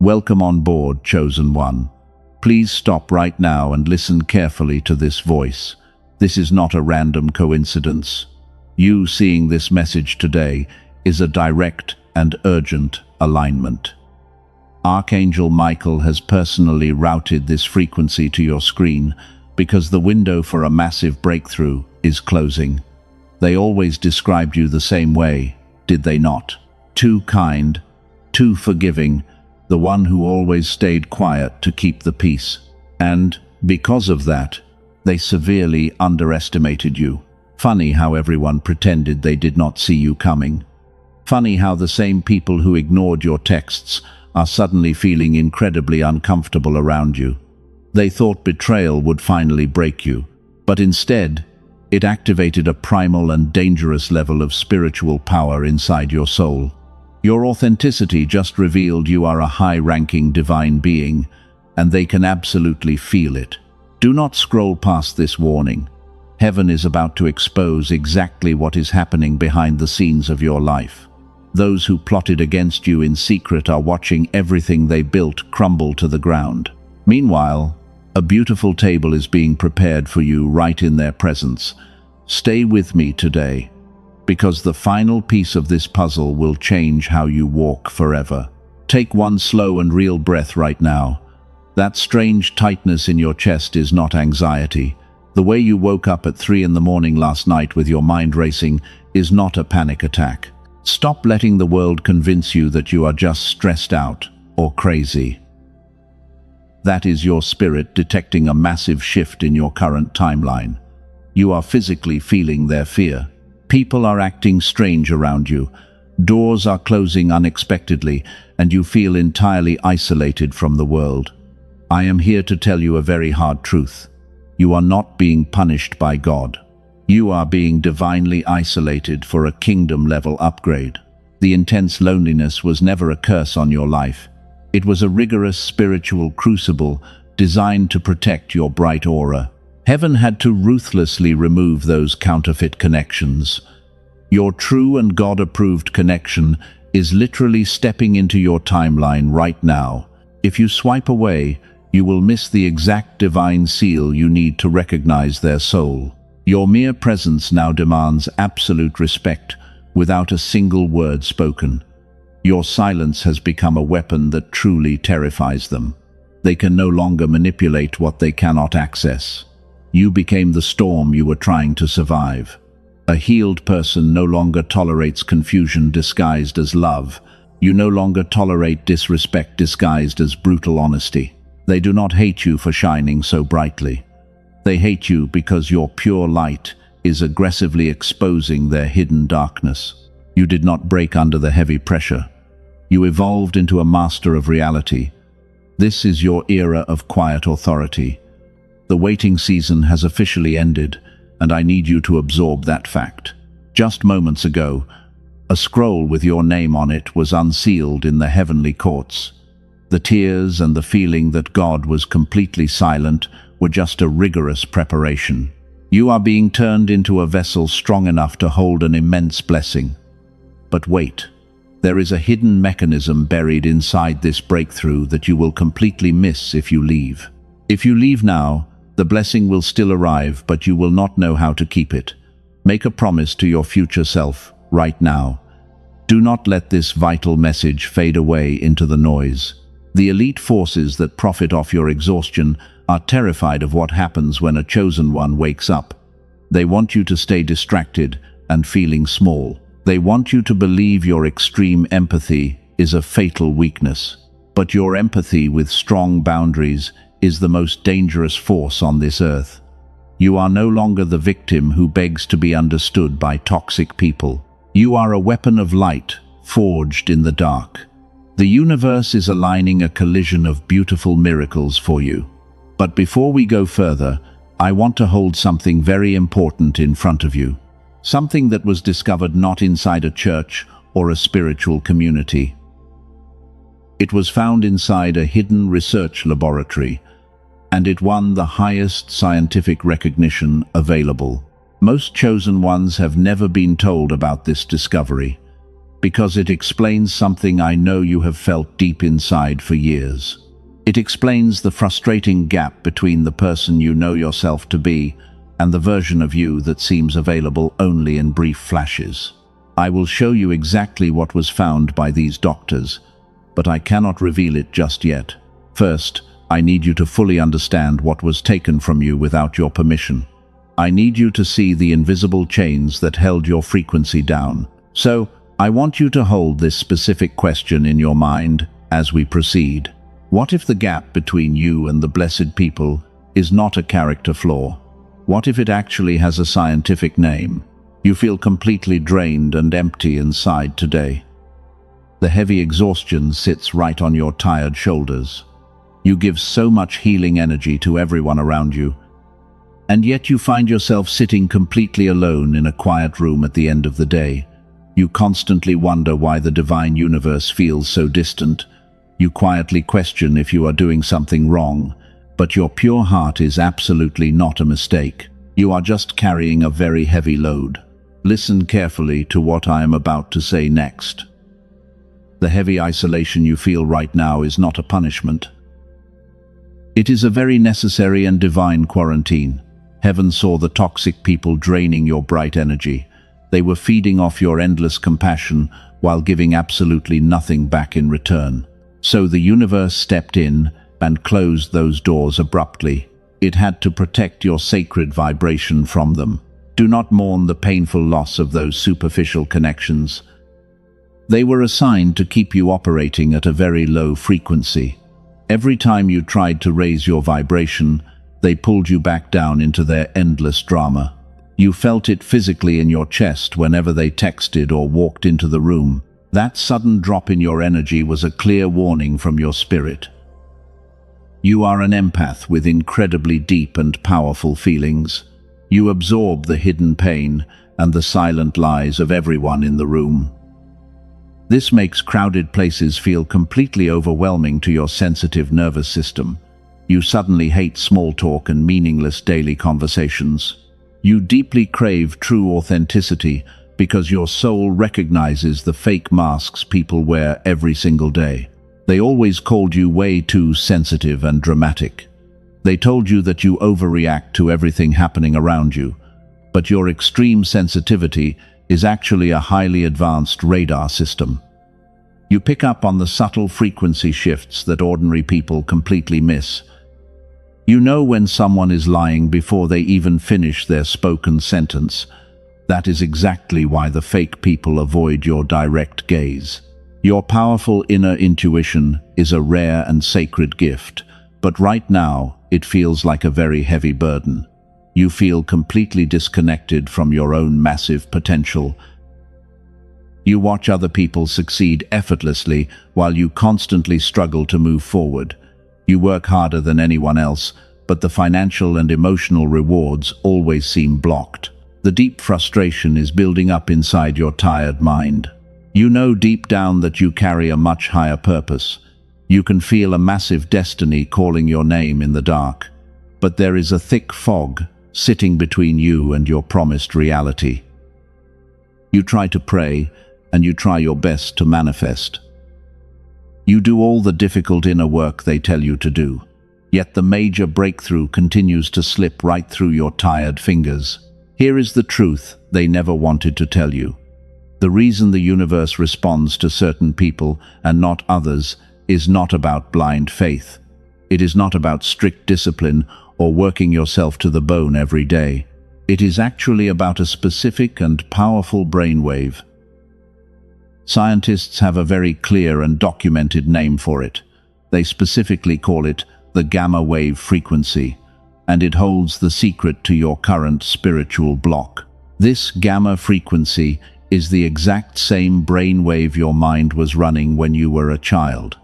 Welcome on board, Chosen One. Please stop right now and listen carefully to this voice. This is not a random coincidence. You seeing this message today is a direct and urgent alignment. Archangel Michael has personally routed this frequency to your screen because the window for a massive breakthrough is closing. They always described you the same way, did they not? Too kind, too forgiving, the one who always stayed quiet to keep the peace. And, because of that, they severely underestimated you. Funny how everyone pretended they did not see you coming. Funny how the same people who ignored your texts are suddenly feeling incredibly uncomfortable around you. They thought betrayal would finally break you, but instead, it activated a primal and dangerous level of spiritual power inside your soul. Your authenticity just revealed you are a high-ranking divine being, and they can absolutely feel it. Do not scroll past this warning. Heaven is about to expose exactly what is happening behind the scenes of your life. Those who plotted against you in secret are watching everything they built crumble to the ground. Meanwhile, a beautiful table is being prepared for you right in their presence. Stay with me today, because the final piece of this puzzle will change how you walk forever. Take one slow and real breath right now. That strange tightness in your chest is not anxiety. The way you woke up at 3 a.m. last night with your mind racing is not a panic attack. Stop letting the world convince you that you are just stressed out or crazy. That is your spirit detecting a massive shift in your current timeline. You are physically feeling their fear. People are acting strange around you. Doors are closing unexpectedly, and you feel entirely isolated from the world. I am here to tell you a very hard truth. You are not being punished by God. You are being divinely isolated for a kingdom-level upgrade. The intense loneliness was never a curse on your life. It was a rigorous spiritual crucible designed to protect your bright aura. Heaven had to ruthlessly remove those counterfeit connections. Your true and God-approved connection is literally stepping into your timeline right now. If you swipe away, you will miss the exact divine seal you need to recognize their soul. Your mere presence now demands absolute respect without a single word spoken. Your silence has become a weapon that truly terrifies them. They can no longer manipulate what they cannot access. You became the storm you were trying to survive. A healed person no longer tolerates confusion disguised as love. You no longer tolerate disrespect disguised as brutal honesty. They do not hate you for shining so brightly. They hate you because your pure light is aggressively exposing their hidden darkness. You did not break under the heavy pressure. You evolved into a master of reality. This is your era of quiet authority. The waiting season has officially ended, and I need you to absorb that fact. Just moments ago, a scroll with your name on it was unsealed in the heavenly courts. The tears and the feeling that God was completely silent were just a rigorous preparation. You are being turned into a vessel strong enough to hold an immense blessing. But wait, there is a hidden mechanism buried inside this breakthrough that you will completely miss if you leave. If you leave now, the blessing will still arrive, but you will not know how to keep it. Make a promise to your future self, right now. Do not let this vital message fade away into the noise. The elite forces that profit off your exhaustion are terrified of what happens when a chosen one wakes up. They want you to stay distracted and feeling small. They want you to believe your extreme empathy is a fatal weakness. But your empathy with strong boundaries is the most dangerous force on this earth. You are no longer the victim who begs to be understood by toxic people. You are a weapon of light, forged in the dark. The universe is aligning a collision of beautiful miracles for you. But before we go further, I want to hold something very important in front of you. Something that was discovered not inside a church or a spiritual community. It was found inside a hidden research laboratory, and it won the highest scientific recognition available. Most chosen ones have never been told about this discovery, because it explains something I know you have felt deep inside for years. It explains the frustrating gap between the person you know yourself to be and the version of you that seems available only in brief flashes. I will show you exactly what was found by these doctors, but I cannot reveal it just yet. First, I need you to fully understand what was taken from you without your permission. I need you to see the invisible chains that held your frequency down. So, I want you to hold this specific question in your mind as we proceed. What if the gap between you and the blessed people is not a character flaw? What if it actually has a scientific name? You feel completely drained and empty inside today. The heavy exhaustion sits right on your tired shoulders. You give so much healing energy to everyone around you, and yet you find yourself sitting completely alone in a quiet room at the end of the day. You constantly wonder why the divine universe feels so distant. You quietly question if you are doing something wrong, but your pure heart is absolutely not a mistake. You are just carrying a very heavy load. Listen carefully to what I am about to say next. The heavy isolation you feel right now is not a punishment. It is a very necessary and divine quarantine. Heaven saw the toxic people draining your bright energy. They were feeding off your endless compassion while giving absolutely nothing back in return. So the universe stepped in and closed those doors abruptly. It had to protect your sacred vibration from them. Do not mourn the painful loss of those superficial connections. They were assigned to keep you operating at a very low frequency. Every time you tried to raise your vibration, they pulled you back down into their endless drama. You felt it physically in your chest whenever they texted or walked into the room. That sudden drop in your energy was a clear warning from your spirit. You are an empath with incredibly deep and powerful feelings. You absorb the hidden pain and the silent lies of everyone in the room. This makes crowded places feel completely overwhelming to your sensitive nervous system. You suddenly hate small talk and meaningless daily conversations. You deeply crave true authenticity because your soul recognizes the fake masks people wear every single day. They always called you way too sensitive and dramatic. They told you that you overreact to everything happening around you, but your extreme sensitivity is actually a highly advanced radar system. You pick up on the subtle frequency shifts that ordinary people completely miss. You know when someone is lying before they even finish their spoken sentence. That is exactly why the fake people avoid your direct gaze. Your powerful inner intuition is a rare and sacred gift, but right now it feels like a very heavy burden. You feel completely disconnected from your own massive potential. You watch other people succeed effortlessly while you constantly struggle to move forward. You work harder than anyone else, but the financial and emotional rewards always seem blocked. The deep frustration is building up inside your tired mind. You know deep down that you carry a much higher purpose. You can feel a massive destiny calling your name in the dark. But there is a thick fog sitting between you and your promised reality. You try to pray, and you try your best to manifest. You do all the difficult inner work they tell you to do, yet the major breakthrough continues to slip right through your tired fingers. Here is the truth they never wanted to tell you. The reason the universe responds to certain people and not others is not about blind faith. It is not about strict discipline or working yourself to the bone every day. It is actually about a specific and powerful brainwave. Scientists have a very clear and documented name for it. They specifically call it the gamma wave frequency, and it holds the secret to your current spiritual block. This gamma frequency is the exact same brainwave your mind was running when you were a child.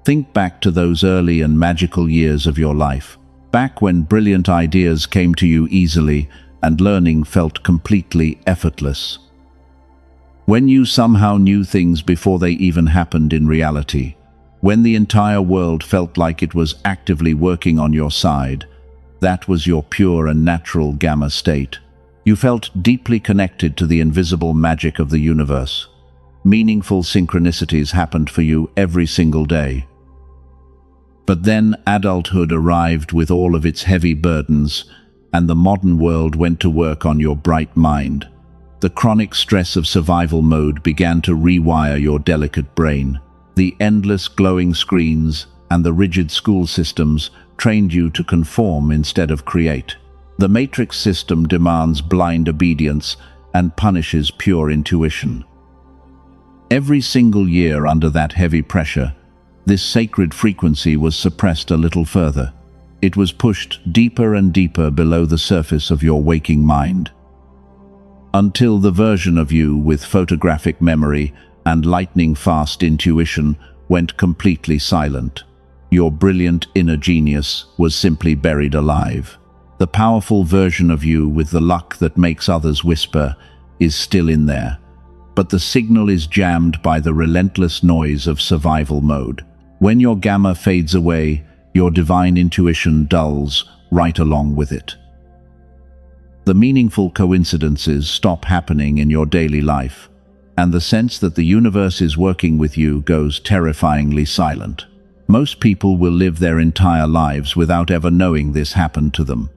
Think back to those early and magical years of your life, back when brilliant ideas came to you easily and learning felt completely effortless. When you somehow knew things before they even happened in reality, when the entire world felt like it was actively working on your side, that was your pure and natural gamma state. You felt deeply connected to the invisible magic of the universe. Meaningful synchronicities happened for you every single day. But then adulthood arrived with all of its heavy burdens, and the modern world went to work on your bright mind. The chronic stress of survival mode began to rewire your delicate brain. The endless glowing screens and the rigid school systems trained you to conform instead of create. The matrix system demands blind obedience and punishes pure intuition. Every single year under that heavy pressure, this sacred frequency was suppressed a little further. It was pushed deeper and deeper below the surface of your waking mind, until the version of you with photographic memory and lightning-fast intuition went completely silent. Your brilliant inner genius was simply buried alive. The powerful version of you with the luck that makes others whisper is still in there, but the signal is jammed by the relentless noise of survival mode. When your gamma fades away, your divine intuition dulls right along with it. The meaningful coincidences stop happening in your daily life, and the sense that the universe is working with you goes terrifyingly silent. Most people will live their entire lives without ever knowing this happened to them.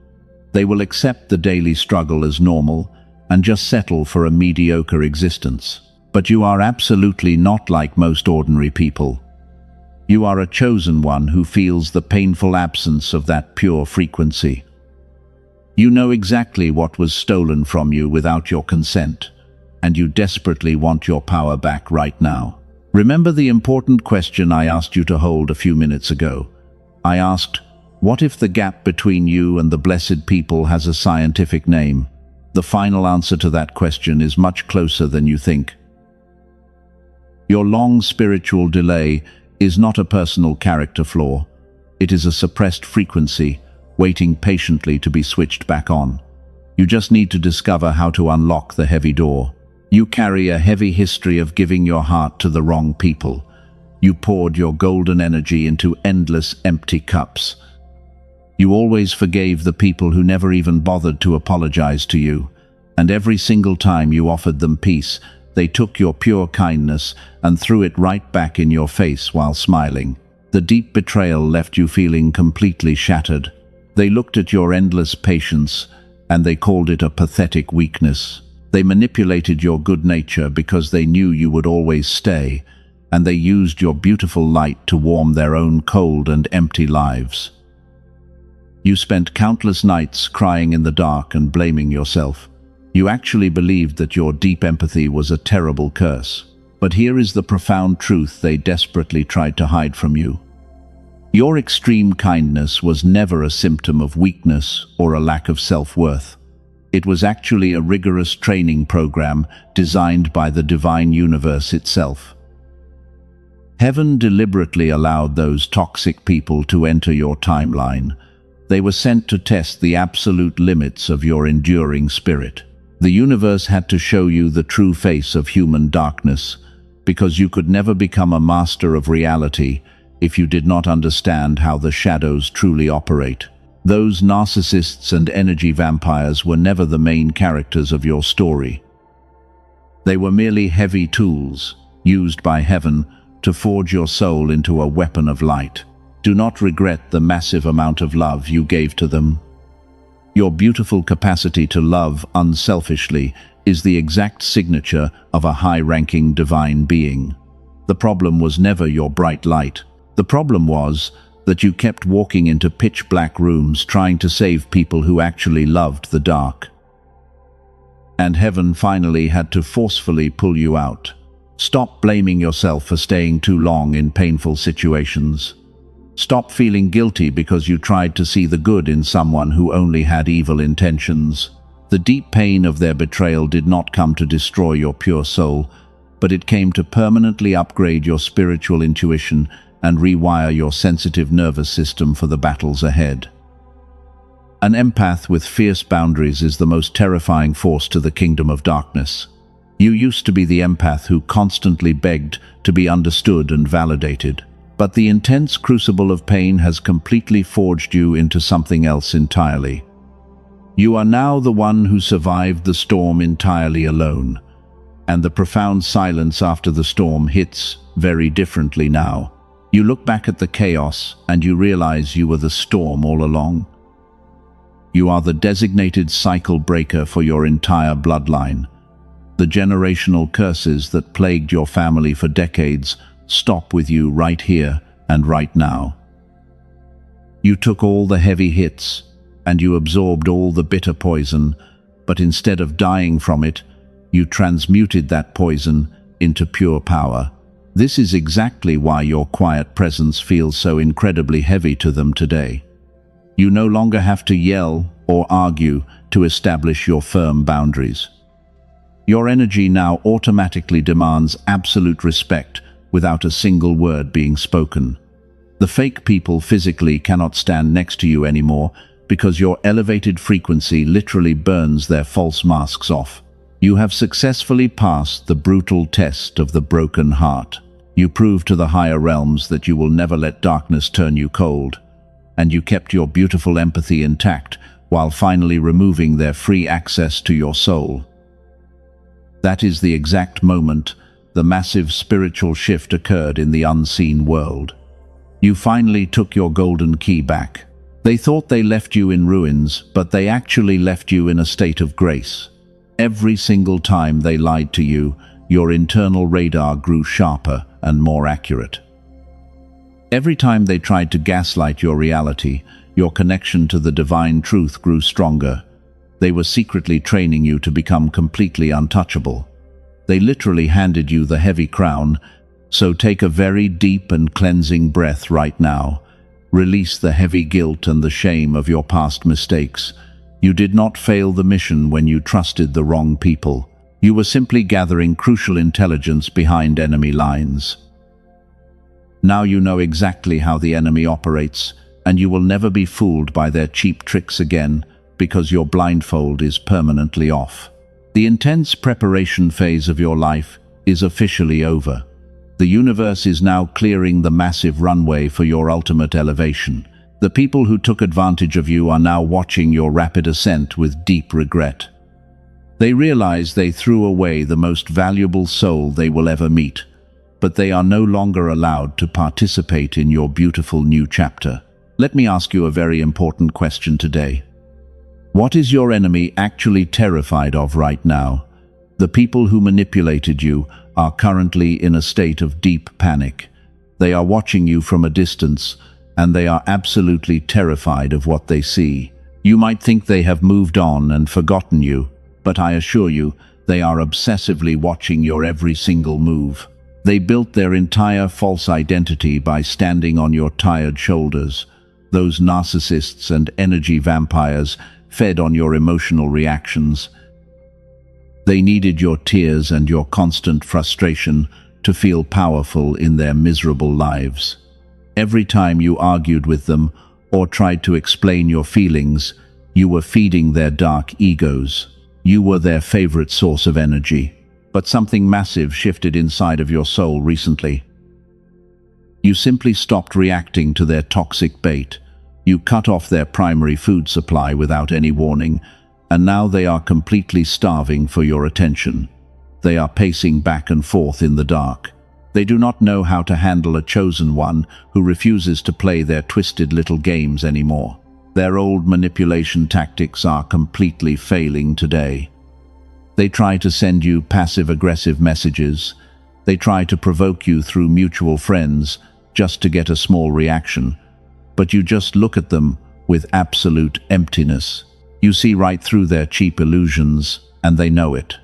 They will accept the daily struggle as normal and just settle for a mediocre existence. But you are absolutely not like most ordinary people. You are a chosen one who feels the painful absence of that pure frequency. You know exactly what was stolen from you without your consent, and you desperately want your power back right now. Remember the important question I asked you to hold a few minutes ago? I asked, what if the gap between you and the blessed people has a scientific name? The final answer to that question is much closer than you think. Your long spiritual delay is not a personal character flaw. It is a suppressed frequency, waiting patiently to be switched back on. You just need to discover how to unlock the heavy door. You carry a heavy history of giving your heart to the wrong people. You poured your golden energy into endless empty cups. You always forgave the people who never even bothered to apologize to you, and every single time you offered them peace, they took your pure kindness and threw it right back in your face while smiling. The deep betrayal left you feeling completely shattered. They looked at your endless patience and they called it a pathetic weakness. They manipulated your good nature because they knew you would always stay, and they used your beautiful light to warm their own cold and empty lives. You spent countless nights crying in the dark and blaming yourself. You actually believed that your deep empathy was a terrible curse. But here is the profound truth they desperately tried to hide from you. Your extreme kindness was never a symptom of weakness or a lack of self-worth. It was actually a rigorous training program designed by the divine universe itself. Heaven deliberately allowed those toxic people to enter your timeline. They were sent to test the absolute limits of your enduring spirit. The universe had to show you the true face of human darkness, because you could never become a master of reality if you did not understand how the shadows truly operate. Those narcissists and energy vampires were never the main characters of your story. They were merely heavy tools, used by heaven to forge your soul into a weapon of light. Do not regret the massive amount of love you gave to them. Your beautiful capacity to love unselfishly is the exact signature of a high-ranking divine being. The problem was never your bright light. The problem was that you kept walking into pitch-black rooms trying to save people who actually loved the dark. And heaven finally had to forcefully pull you out. Stop blaming yourself for staying too long in painful situations. Stop feeling guilty because you tried to see the good in someone who only had evil intentions. The deep pain of their betrayal did not come to destroy your pure soul, but it came to permanently upgrade your spiritual intuition and rewire your sensitive nervous system for the battles ahead. An empath with fierce boundaries is the most terrifying force to the kingdom of darkness. You used to be the empath who constantly begged to be understood and validated. But the intense crucible of pain has completely forged you into something else entirely. You are now the one who survived the storm entirely alone. and the profound silence after the storm hits very differently now. You look back at the chaos and you realize you were the storm all along. You are the designated cycle breaker for your entire bloodline. The generational curses that plagued your family for decades stop with you right here and right now. You took all the heavy hits and you absorbed all the bitter poison, but instead of dying from it, you transmuted that poison into pure power. This is exactly why your quiet presence feels so incredibly heavy to them today. You no longer have to yell or argue to establish your firm boundaries. Your energy now automatically demands absolute respect without a single word being spoken. The fake people physically cannot stand next to you anymore because your elevated frequency literally burns their false masks off. You have successfully passed the brutal test of the broken heart. You proved to the higher realms that you will never let darkness turn you cold, and you kept your beautiful empathy intact while finally removing their free access to your soul. That is the exact moment the massive spiritual shift occurred in the unseen world. You finally took your golden key back. They thought they left you in ruins, but they actually left you in a state of grace. Every single time they lied to you, your internal radar grew sharper and more accurate. Every time they tried to gaslight your reality, your connection to the divine truth grew stronger. They were secretly training you to become completely untouchable. They literally handed you the heavy crown, so take a very deep and cleansing breath right now. Release the heavy guilt and the shame of your past mistakes. You did not fail the mission when you trusted the wrong people. You were simply gathering crucial intelligence behind enemy lines. Now you know exactly how the enemy operates, and you will never be fooled by their cheap tricks again, because your blindfold is permanently off. The intense preparation phase of your life is officially over. The universe is now clearing the massive runway for your ultimate elevation. The people who took advantage of you are now watching your rapid ascent with deep regret. They realize they threw away the most valuable soul they will ever meet, but they are no longer allowed to participate in your beautiful new chapter. Let me ask you a very important question today. What is your enemy actually terrified of right now? The people who manipulated you are currently in a state of deep panic. They are watching you from a distance, and they are absolutely terrified of what they see. You might think they have moved on and forgotten you, but I assure you, they are obsessively watching your every single move. They built their entire false identity by standing on your tired shoulders. Those narcissists and energy vampires fed on your emotional reactions. They needed your tears and your constant frustration to feel powerful in their miserable lives. Every time you argued with them or tried to explain your feelings, you were feeding their dark egos. You were their favorite source of energy. But something massive shifted inside of your soul recently. You simply stopped reacting to their toxic bait. You cut off their primary food supply without any warning, and now they are completely starving for your attention. They are pacing back and forth in the dark. They do not know how to handle a chosen one who refuses to play their twisted little games anymore. Their old manipulation tactics are completely failing today. They try to send you passive-aggressive messages. They try to provoke you through mutual friends just to get a small reaction. But you just look at them with absolute emptiness. You see right through their cheap illusions, and they know it.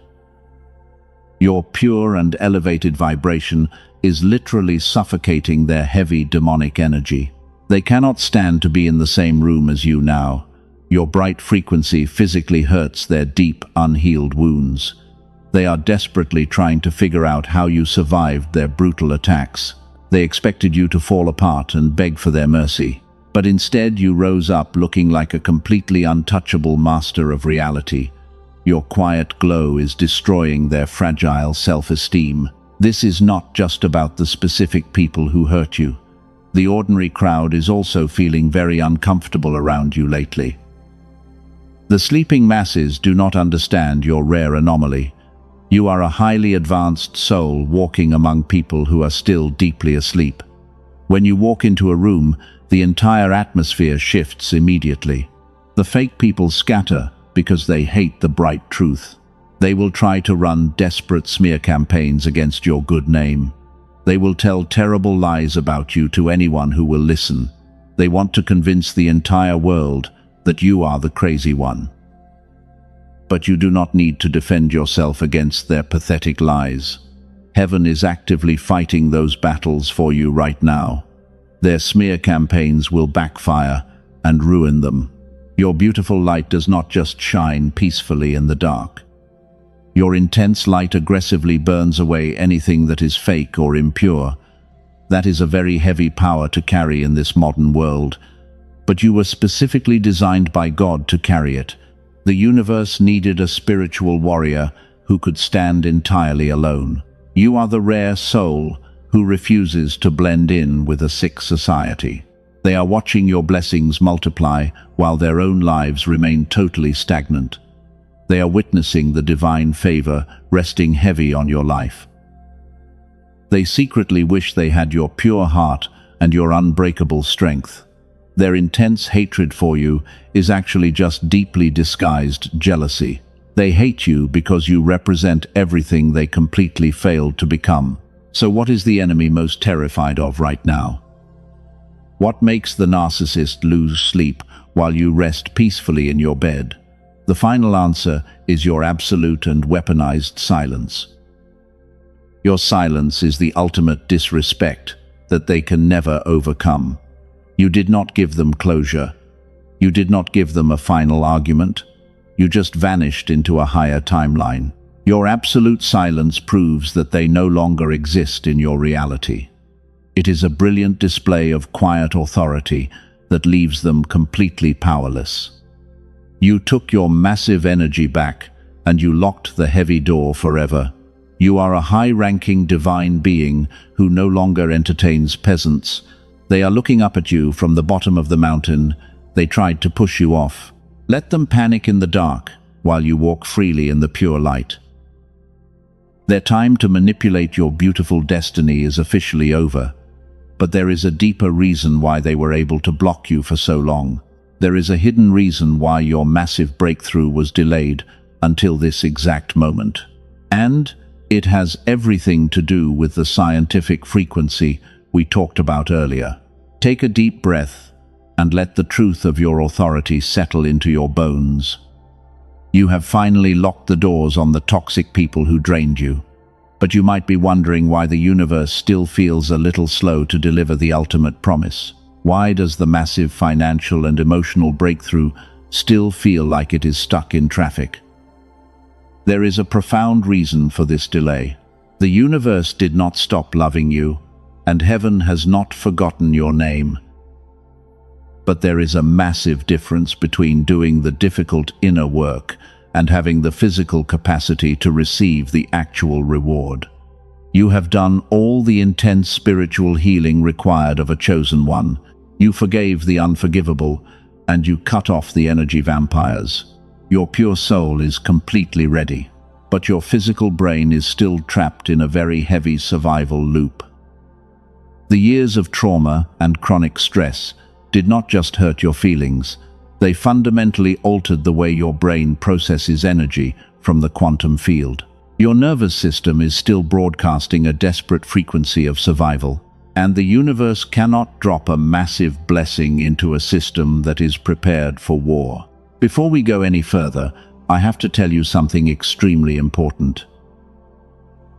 Your pure and elevated vibration is literally suffocating their heavy demonic energy. They cannot stand to be in the same room as you now. Your bright frequency physically hurts their deep, unhealed wounds. They are desperately trying to figure out how you survived their brutal attacks. They expected you to fall apart and beg for their mercy. But instead you rose up looking like a completely untouchable master of reality. Your quiet glow is destroying their fragile self-esteem. This is not just about the specific people who hurt you. The ordinary crowd is also feeling very uncomfortable around you lately. The sleeping masses do not understand your rare anomaly. You are a highly advanced soul walking among people who are still deeply asleep. When you walk into a room, the entire atmosphere shifts immediately. The fake people scatter because they hate the bright truth. They will try to run desperate smear campaigns against your good name. They will tell terrible lies about you to anyone who will listen. They want to convince the entire world that you are the crazy one. But you do not need to defend yourself against their pathetic lies. Heaven is actively fighting those battles for you right now. Their smear campaigns will backfire and ruin them. Your beautiful light does not just shine peacefully in the dark. Your intense light aggressively burns away anything that is fake or impure. That is a very heavy power to carry in this modern world, but you were specifically designed by God to carry it. The universe needed a spiritual warrior who could stand entirely alone. You are the rare soul who refuses to blend in with a sick society. They are watching your blessings multiply while their own lives remain totally stagnant. They are witnessing the divine favor resting heavy on your life. They secretly wish they had your pure heart and your unbreakable strength. Their intense hatred for you is actually just deeply disguised jealousy. They hate you because you represent everything they completely failed to become. So what is the enemy most terrified of right now? What makes the narcissist lose sleep while you rest peacefully in your bed? The final answer is your absolute and weaponized silence. Your silence is the ultimate disrespect that they can never overcome. You did not give them closure. You did not give them a final argument. You just vanished into a higher timeline. Your absolute silence proves that they no longer exist in your reality. It is a brilliant display of quiet authority that leaves them completely powerless. You took your massive energy back and you locked the heavy door forever. You are a high-ranking divine being who no longer entertains peasants. They are looking up at you from the bottom of the mountain. They tried to push you off. Let them panic in the dark while you walk freely in the pure light. Their time to manipulate your beautiful destiny is officially over, but there is a deeper reason why they were able to block you for so long. There is a hidden reason why your massive breakthrough was delayed until this exact moment. And it has everything to do with the scientific frequency we talked about earlier. Take a deep breath and let the truth of your authority settle into your bones. You have finally locked the doors on the toxic people who drained you. But you might be wondering why the universe still feels a little slow to deliver the ultimate promise. Why does the massive financial and emotional breakthrough still feel like it is stuck in traffic? There is a profound reason for this delay. The universe did not stop loving you, and heaven has not forgotten your name. But there is a massive difference between doing the difficult inner work and having the physical capacity to receive the actual reward. You have done all the intense spiritual healing required of a chosen one. You forgave the unforgivable, and you cut off the energy vampires. Your pure soul is completely ready, but your physical brain is still trapped in a very heavy survival loop. The years of trauma and chronic stress did not just hurt your feelings, they fundamentally altered the way your brain processes energy from the quantum field. Your nervous system is still broadcasting a desperate frequency of survival, and the universe cannot drop a massive blessing into a system that is prepared for war. Before we go any further, I have to tell you something extremely important.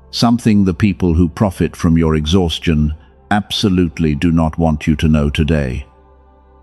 Something the people who profit from your exhaustion absolutely do not want you to know today.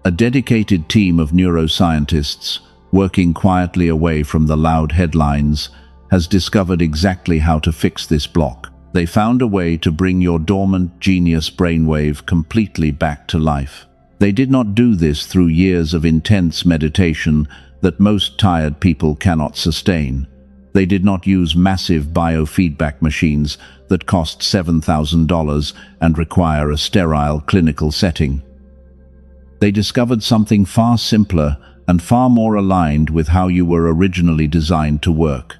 A dedicated team of neuroscientists, working quietly away from the loud headlines, has discovered exactly how to fix this block. They found a way to bring your dormant genius brainwave completely back to life. They did not do this through years of intense meditation that most tired people cannot sustain. They did not use massive biofeedback machines that cost $7,000 and require a sterile clinical setting. They discovered something far simpler and far more aligned with how you were originally designed to work.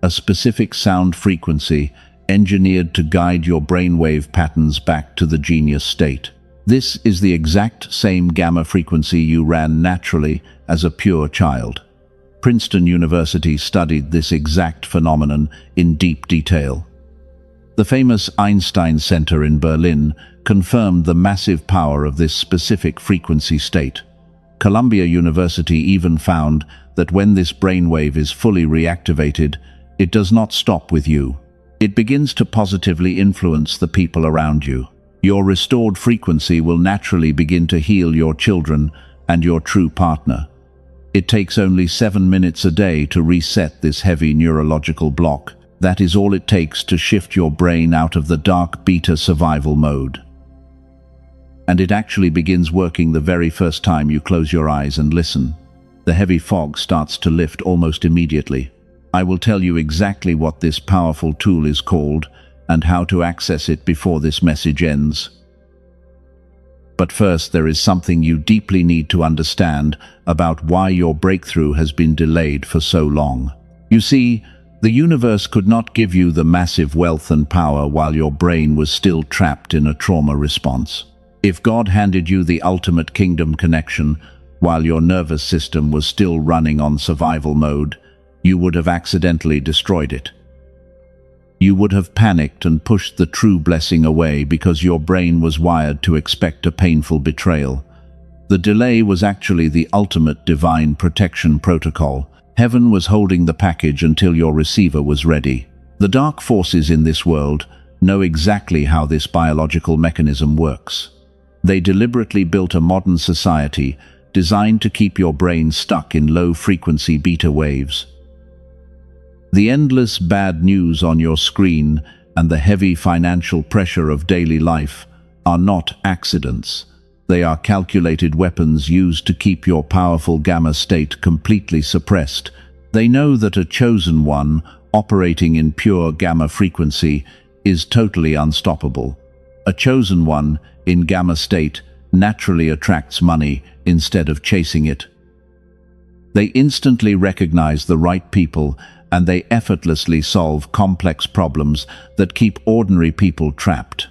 a specific sound frequency engineered to guide your brainwave patterns back to the genius state. This is the exact same gamma frequency you ran naturally as a pure child. Princeton University studied this exact phenomenon in deep detail. The famous Einstein Center in Berlin confirmed the massive power of this specific frequency state. Columbia University even found that when this brainwave is fully reactivated, it does not stop with you. It begins to positively influence the people around you. Your restored frequency will naturally begin to heal your children and your true partner. It takes only 7 minutes a day to reset this heavy neurological block. That is all it takes to shift your brain out of the dark beta survival mode. And it actually begins working the very first time you close your eyes and listen. The heavy fog starts to lift almost immediately. I will tell you exactly what this powerful tool is called and how to access it before this message ends. But first, there is something you deeply need to understand about why your breakthrough has been delayed for so long. You see, the universe could not give you the massive wealth and power while your brain was still trapped in a trauma response. If God handed you the ultimate kingdom connection while your nervous system was still running on survival mode, you would have accidentally destroyed it. You would have panicked and pushed the true blessing away because your brain was wired to expect a painful betrayal. The delay was actually the ultimate divine protection protocol. Heaven was holding the package until your receiver was ready. The dark forces in this world know exactly how this biological mechanism works. They deliberately built a modern society designed to keep your brain stuck in low-frequency beta waves. The endless bad news on your screen and the heavy financial pressure of daily life are not accidents. They are calculated weapons used to keep your powerful gamma state completely suppressed. They know that a chosen one operating in pure gamma frequency is totally unstoppable. A chosen one in gamma state naturally attracts money instead of chasing it. They instantly recognize the right people and they effortlessly solve complex problems that keep ordinary people trapped.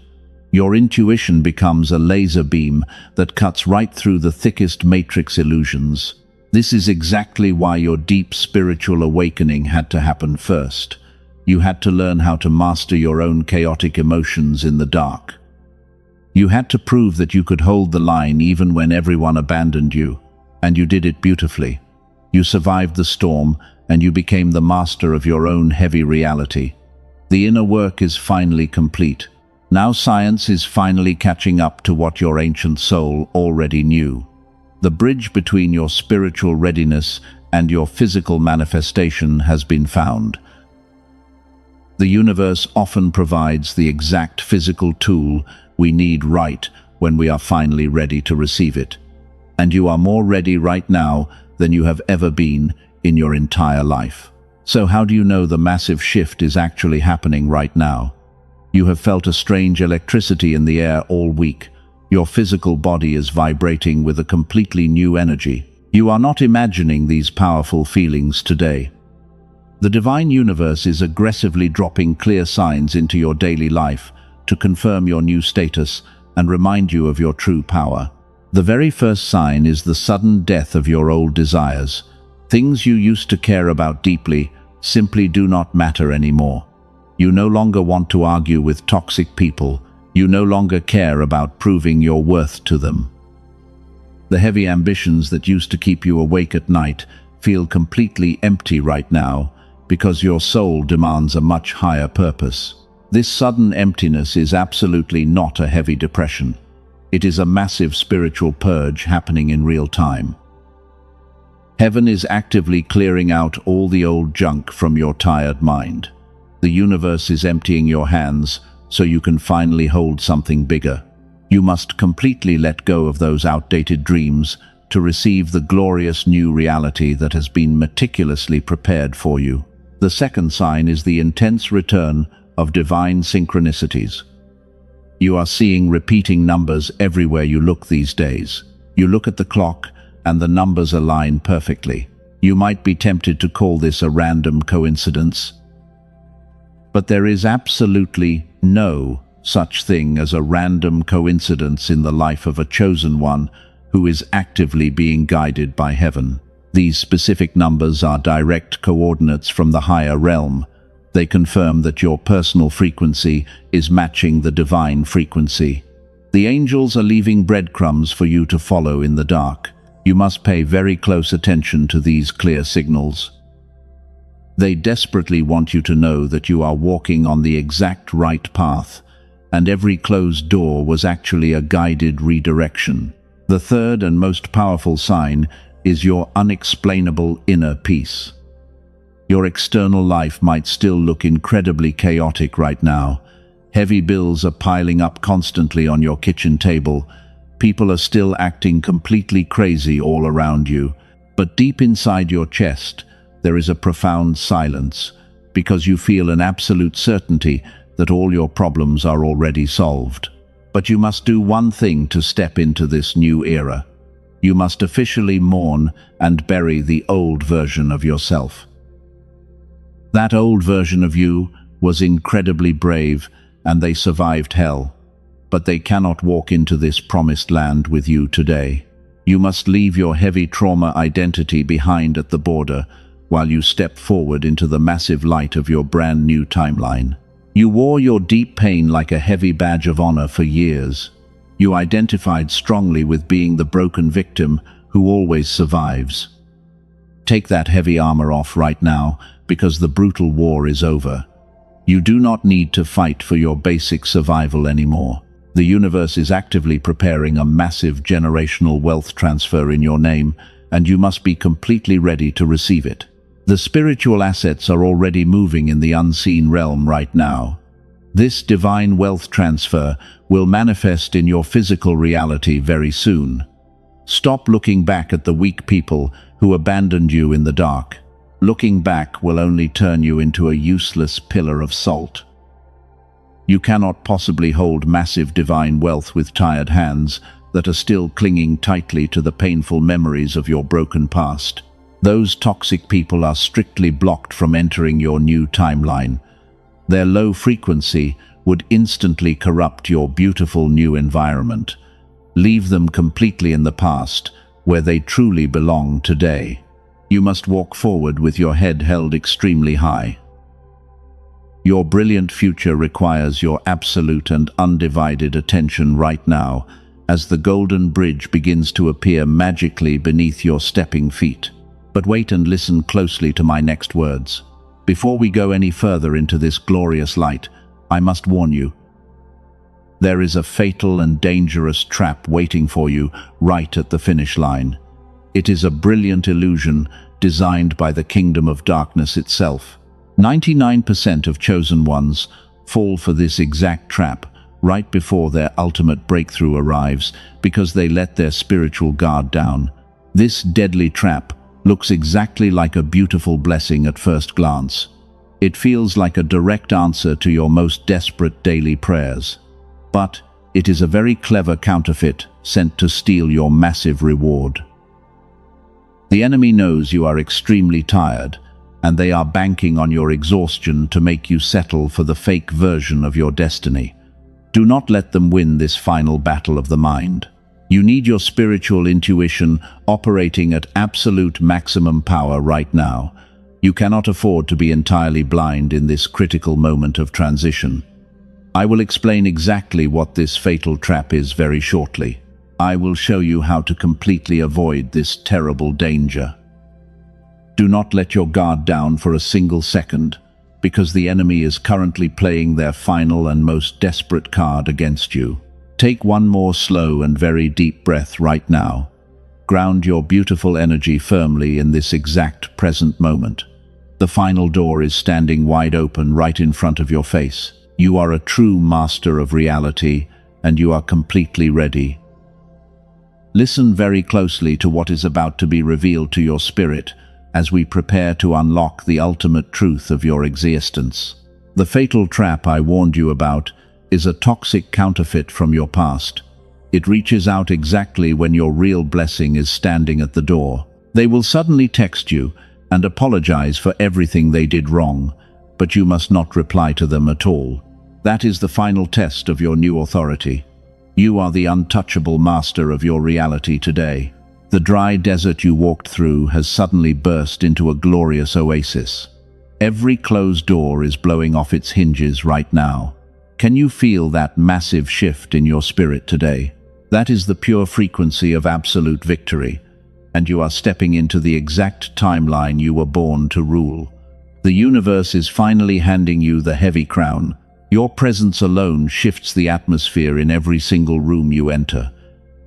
Your intuition becomes a laser beam that cuts right through the thickest matrix illusions. This is exactly why your deep spiritual awakening had to happen first. You had to learn how to master your own chaotic emotions in the dark. You had to prove that you could hold the line even when everyone abandoned you, and you did it beautifully. You survived the storm, and you became the master of your own heavy reality. The inner work is finally complete. Now science is finally catching up to what your ancient soul already knew. The bridge between your spiritual readiness and your physical manifestation has been found. The universe often provides the exact physical tool we need right when we are finally ready to receive it. And you are more ready right now than you have ever been in your entire life. So how do you know the massive shift is actually happening right now? You have felt a strange electricity in the air all week. Your physical body is vibrating with a completely new energy. You are not imagining these powerful feelings today. The divine universe is aggressively dropping clear signs into your daily life to confirm your new status and remind you of your true power. The very first sign is the sudden death of your old desires. Things you used to care about deeply simply do not matter anymore. You no longer want to argue with toxic people. You no longer care about proving your worth to them. The heavy ambitions that used to keep you awake at night feel completely empty right now because your soul demands a much higher purpose. This sudden emptiness is absolutely not a heavy depression. It is a massive spiritual purge happening in real time. Heaven is actively clearing out all the old junk from your tired mind. The universe is emptying your hands so you can finally hold something bigger. You must completely let go of those outdated dreams to receive the glorious new reality that has been meticulously prepared for you. The second sign is the intense return of divine synchronicities. You are seeing repeating numbers everywhere you look these days. You look at the clock and the numbers align perfectly. You might be tempted to call this a random coincidence, But there is absolutely no such thing as a random coincidence in the life of a chosen one who is actively being guided by heaven. These specific numbers are direct coordinates from the higher realm. They confirm that your personal frequency is matching the divine frequency. The angels are leaving breadcrumbs for you to follow in the dark. You must pay very close attention to these clear signals. They desperately want you to know that you are walking on the exact right path, and every closed door was actually a guided redirection. The third and most powerful sign is your unexplainable inner peace. Your external life might still look incredibly chaotic right now. Heavy bills are piling up constantly on your kitchen table. People are still acting completely crazy all around you. But deep inside your chest, there is a profound silence, because you feel an absolute certainty that all your problems are already solved. But you must do one thing to step into this new era. You must officially mourn and bury the old version of yourself. That old version of you was incredibly brave, and they survived hell. But they cannot walk into this promised land with you today. You must leave your heavy trauma identity behind at the border while you step forward into the massive light of your brand new timeline. You wore your deep pain like a heavy badge of honor for years. You identified strongly with being the broken victim who always survives. Take that heavy armor off right now, because the brutal war is over. You do not need to fight for your basic survival anymore. The universe is actively preparing a massive generational wealth transfer in your name, and you must be completely ready to receive it. The spiritual assets are already moving in the unseen realm right now. This divine wealth transfer will manifest in your physical reality very soon. Stop looking back at the weak people who abandoned you in the dark. Looking back will only turn you into a useless pillar of salt. You cannot possibly hold massive divine wealth with tired hands that are still clinging tightly to the painful memories of your broken past. Those toxic people are strictly blocked from entering your new timeline. Their low frequency would instantly corrupt your beautiful new environment. Leave them completely in the past, where they truly belong today. You must walk forward with your head held extremely high. Your brilliant future requires your absolute and undivided attention right now, as the golden bridge begins to appear magically beneath your stepping feet. But wait and listen closely to my next words. Before we go any further into this glorious light, I must warn you. There is a fatal and dangerous trap waiting for you right at the finish line. It is a brilliant illusion designed by the kingdom of darkness itself. 99% of chosen ones fall for this exact trap right before their ultimate breakthrough arrives, because they let their spiritual guard down. This deadly trap looks exactly like a beautiful blessing at first glance. It feels like a direct answer to your most desperate daily prayers. But it is a very clever counterfeit sent to steal your massive reward. The enemy knows you are extremely tired, and they are banking on your exhaustion to make you settle for the fake version of your destiny. Do not let them win this final battle of the mind. You need your spiritual intuition operating at absolute maximum power right now. You cannot afford to be entirely blind in this critical moment of transition. I will explain exactly what this fatal trap is very shortly. I will show you how to completely avoid this terrible danger. Do not let your guard down for a single second, because the enemy is currently playing their final and most desperate card against you. Take one more slow and very deep breath right now. Ground your beautiful energy firmly in this exact present moment. The final door is standing wide open right in front of your face. You are a true master of reality, and you are completely ready. Listen very closely to what is about to be revealed to your spirit as we prepare to unlock the ultimate truth of your existence. The fatal trap I warned you about is a toxic counterfeit from your past. It reaches out exactly when your real blessing is standing at the door. They will suddenly text you and apologize for everything they did wrong, but you must not reply to them at all. That is the final test of your new authority. You are the untouchable master of your reality today. The dry desert you walked through has suddenly burst into a glorious oasis. Every closed door is blowing off its hinges right now. Can you feel that massive shift in your spirit today? That is the pure frequency of absolute victory, and you are stepping into the exact timeline you were born to rule. The universe is finally handing you the heavy crown. Your presence alone shifts the atmosphere in every single room you enter.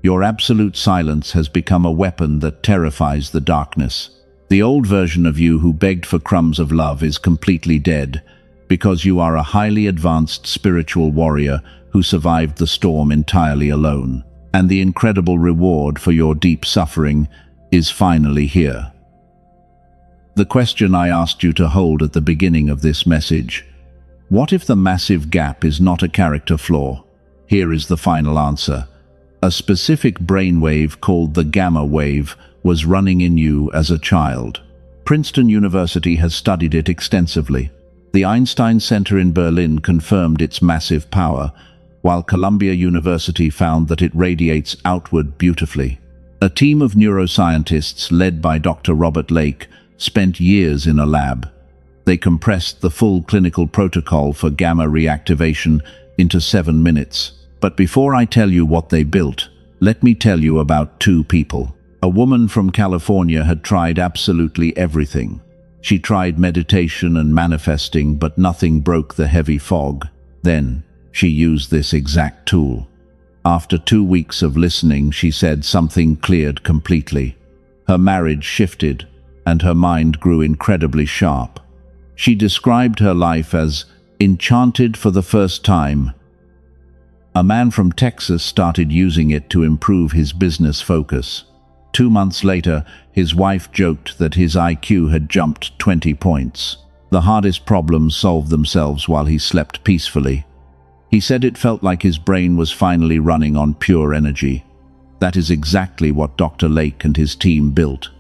Your absolute silence has become a weapon that terrifies the darkness. The old version of you who begged for crumbs of love is completely dead, because you are a highly advanced spiritual warrior who survived the storm entirely alone. And the incredible reward for your deep suffering is finally here. The question I asked you to hold at the beginning of this message: what if the massive gap is not a character flaw? Here is the final answer. A specific brainwave called the gamma wave was running in you as a child. Princeton University has studied it extensively. The Einstein Center in Berlin confirmed its massive power, while Columbia University found that it radiates outward beautifully. A team of neuroscientists led by Dr. Robert Lake spent years in a lab. They compressed the full clinical protocol for gamma reactivation into 7 minutes. But before I tell you what they built, let me tell you about two people. A woman from California had tried absolutely everything. She tried meditation and manifesting, but nothing broke the heavy fog. Then, she used this exact tool. After 2 weeks of listening, she said something cleared completely. Her marriage shifted, and her mind grew incredibly sharp. She described her life as enchanted for the first time. A man from Texas started using it to improve his business focus. 2 months later, his wife joked that his IQ had jumped 20 points. The hardest problems solved themselves while he slept peacefully. He said it felt like his brain was finally running on pure energy. That is exactly what Dr. Lake and his team built.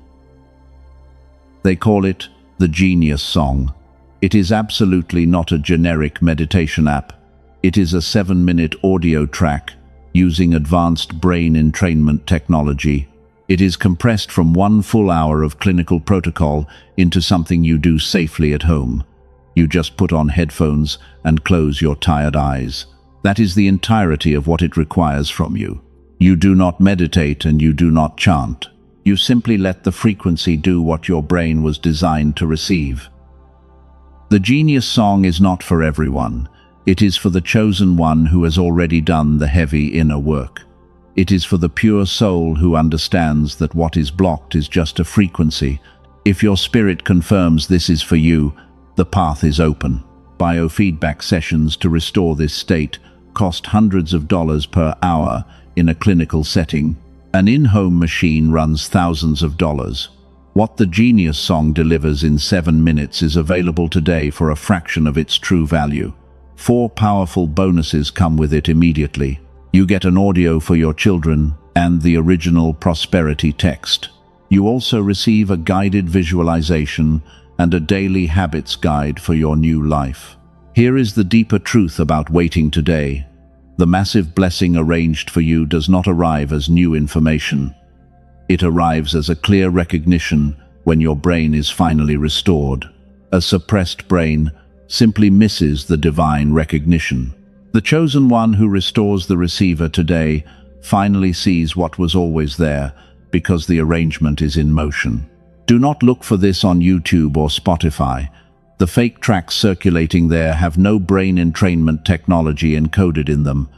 They call it the Genius Song. It is absolutely not a generic meditation app. It is a 7-minute audio track using advanced brain entrainment technology. It is compressed from 1 full hour of clinical protocol into something you do safely at home. You just put on headphones and close your tired eyes. That is the entirety of what it requires from you. You do not meditate and you do not chant. You simply let the frequency do what your brain was designed to receive. The Genius Song is not for everyone. It is for the chosen one who has already done the heavy inner work. It is for the pure soul who understands that what is blocked is just a frequency. If your spirit confirms this is for you, the path is open. Biofeedback sessions to restore this state cost hundreds of dollars per hour in a clinical setting. An in-home machine runs thousands of dollars. What the Genius Song delivers in 7 minutes is available today for a fraction of its true value. 4 powerful bonuses come with it immediately. You get an audio for your children and the original prosperity text. You also receive a guided visualization and a daily habits guide for your new life. Here is the deeper truth about waiting today. The massive blessing arranged for you does not arrive as new information. It arrives as a clear recognition when your brain is finally restored. A suppressed brain simply misses the divine recognition. The chosen one who restores the receiver today finally sees what was always there, because the arrangement is in motion. Do not look for this on YouTube or Spotify. The fake tracks circulating there have no brain entrainment technology encoded in them.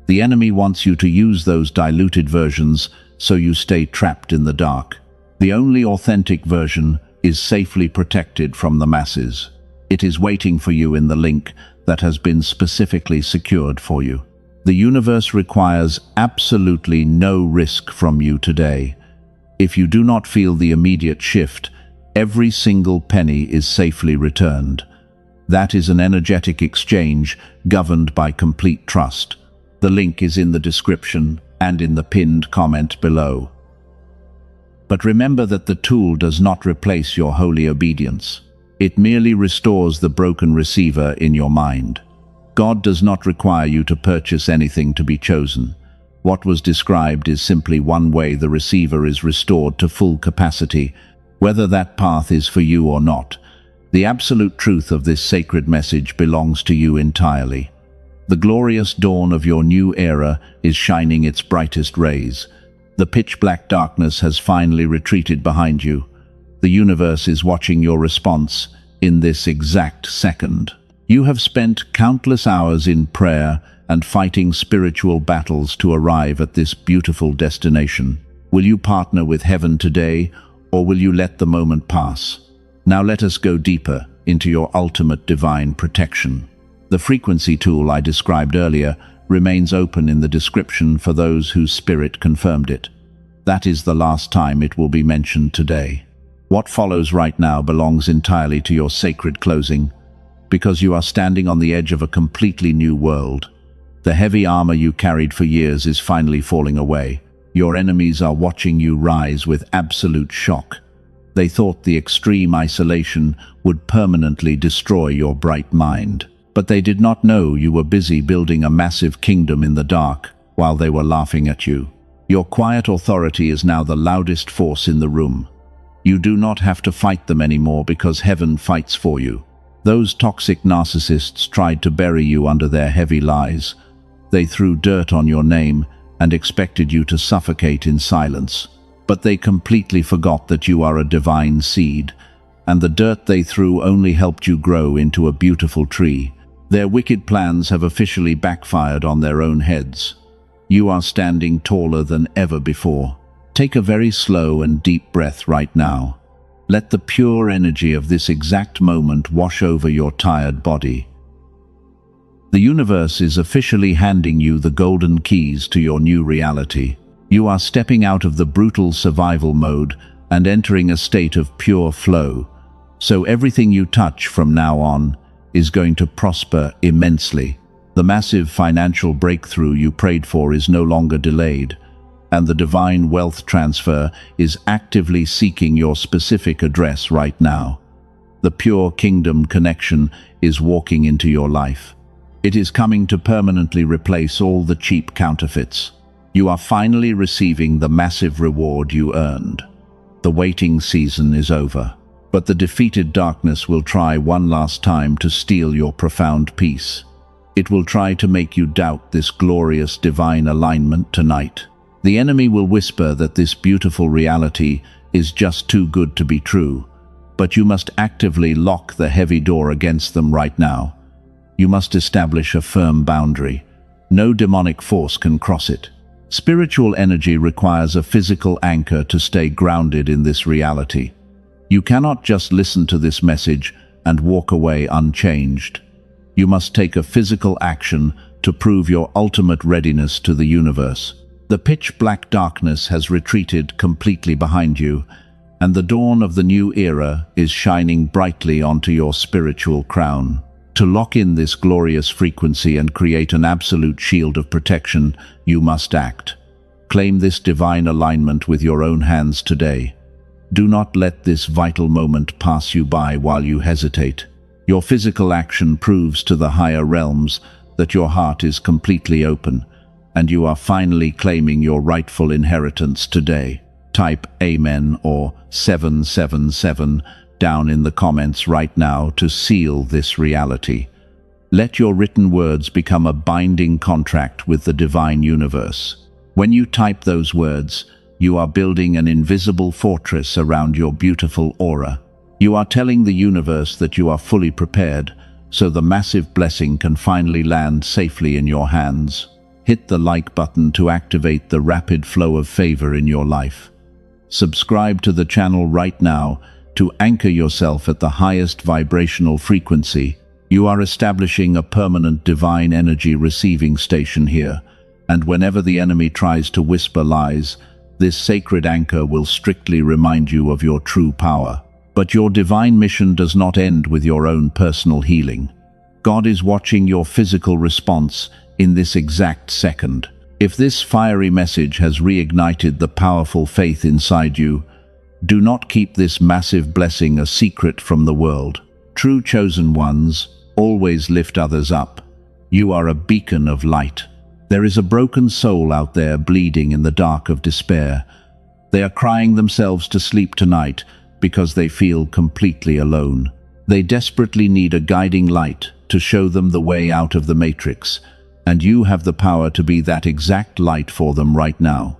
The enemy wants you to use those diluted versions so you stay trapped in the dark. The only authentic version is safely protected from the masses. It is waiting for you in the link that has been specifically secured for you. The universe requires absolutely no risk from you today. If you do not feel the immediate shift, every single penny is safely returned. That is an energetic exchange governed by complete trust. The link is in the description and in the pinned comment below. But remember that the tool does not replace your holy obedience. It merely restores the broken receiver in your mind. God does not require you to purchase anything to be chosen. What was described is simply one way the receiver is restored to full capacity, whether that path is for you or not. The absolute truth of this sacred message belongs to you entirely. The glorious dawn of your new era is shining its brightest rays. The pitch-black darkness has finally retreated behind you. The universe is watching your response in this exact second. You have spent countless hours in prayer and fighting spiritual battles to arrive at this beautiful destination. Will you partner with heaven today, or will you let the moment pass? Now let us go deeper into your ultimate divine protection. The frequency tool I described earlier remains open in the description for those whose spirit confirmed it. That is the last time it will be mentioned today. What follows right now belongs entirely to your sacred closing, because you are standing on the edge of a completely new world. The heavy armor you carried for years is finally falling away. Your enemies are watching you rise with absolute shock. They thought the extreme isolation would permanently destroy your bright mind. But they did not know you were busy building a massive kingdom in the dark while they were laughing at you. Your quiet authority is now the loudest force in the room. You do not have to fight them anymore because heaven fights for you. Those toxic narcissists tried to bury you under their heavy lies. They threw dirt on your name and expected you to suffocate in silence. But they completely forgot that you are a divine seed, and the dirt they threw only helped you grow into a beautiful tree. Their wicked plans have officially backfired on their own heads. You are standing taller than ever before. Take a very slow and deep breath right now. Let the pure energy of this exact moment wash over your tired body. The universe is officially handing you the golden keys to your new reality. You are stepping out of the brutal survival mode and entering a state of pure flow. So everything you touch from now on is going to prosper immensely. The massive financial breakthrough you prayed for is no longer delayed, and the divine wealth transfer is actively seeking your specific address right now. The pure kingdom connection is walking into your life. It is coming to permanently replace all the cheap counterfeits. You are finally receiving the massive reward you earned. The waiting season is over, but the defeated darkness will try one last time to steal your profound peace. It will try to make you doubt this glorious divine alignment tonight. The enemy will whisper that this beautiful reality is just too good to be true, but you must actively lock the heavy door against them right now. You must establish a firm boundary. No demonic force can cross it. Spiritual energy requires a physical anchor to stay grounded in this reality. You cannot just listen to this message and walk away unchanged. You must take a physical action to prove your ultimate readiness to the universe. The pitch-black darkness has retreated completely behind you, and the dawn of the new era is shining brightly onto your spiritual crown. To lock in this glorious frequency and create an absolute shield of protection, you must act. Claim this divine alignment with your own hands today. Do not let this vital moment pass you by while you hesitate. Your physical action proves to the higher realms that your heart is completely open, and you are finally claiming your rightful inheritance today. Type Amen or 777 down in the comments right now to seal this reality. Let your written words become a binding contract with the divine universe. When you type those words, you are building an invisible fortress around your beautiful aura. You are telling the universe that you are fully prepared, so the massive blessing can finally land safely in your hands. Hit the like button to activate the rapid flow of favor in your life. Subscribe to the channel right now to anchor yourself at the highest vibrational frequency. You are establishing a permanent divine energy receiving station here, and whenever the enemy tries to whisper lies, this sacred anchor will strictly remind you of your true power. But your divine mission does not end with your own personal healing. God is watching your physical response in this exact second. If this fiery message has reignited the powerful faith inside you, do not keep this massive blessing a secret from the world. True chosen ones always lift others up. You are a beacon of light. There is a broken soul out there bleeding in the dark of despair. They are crying themselves to sleep tonight because they feel completely alone. They desperately need a guiding light to show them the way out of the matrix, and you have the power to be that exact light for them right now.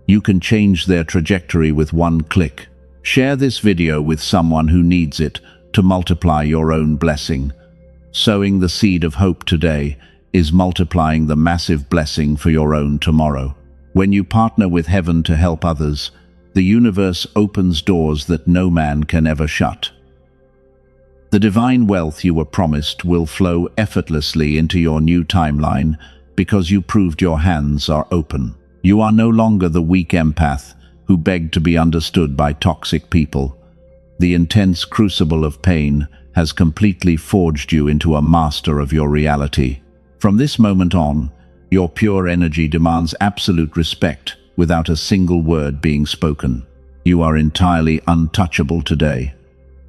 You can change their trajectory with one click. Share this video with someone who needs it to multiply your own blessing. Sowing the seed of hope today is multiplying the massive blessing for your own tomorrow. When you partner with heaven to help others, the universe opens doors that no man can ever shut. The divine wealth you were promised will flow effortlessly into your new timeline because you proved your hands are open. You are no longer the weak empath who begged to be understood by toxic people. The intense crucible of pain has completely forged you into a master of your reality. From this moment on, your pure energy demands absolute respect without a single word being spoken. You are entirely untouchable today.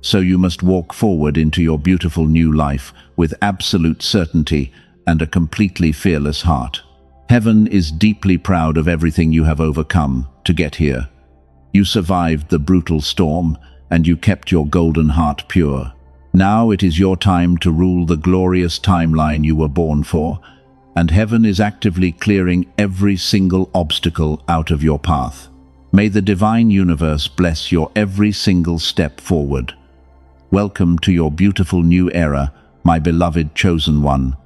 So you must walk forward into your beautiful new life with absolute certainty and a completely fearless heart. Heaven is deeply proud of everything you have overcome to get here. You survived the brutal storm, and you kept your golden heart pure. Now it is your time to rule the glorious timeline you were born for, and heaven is actively clearing every single obstacle out of your path. May the divine universe bless your every single step forward. Welcome to your beautiful new era, my beloved chosen one.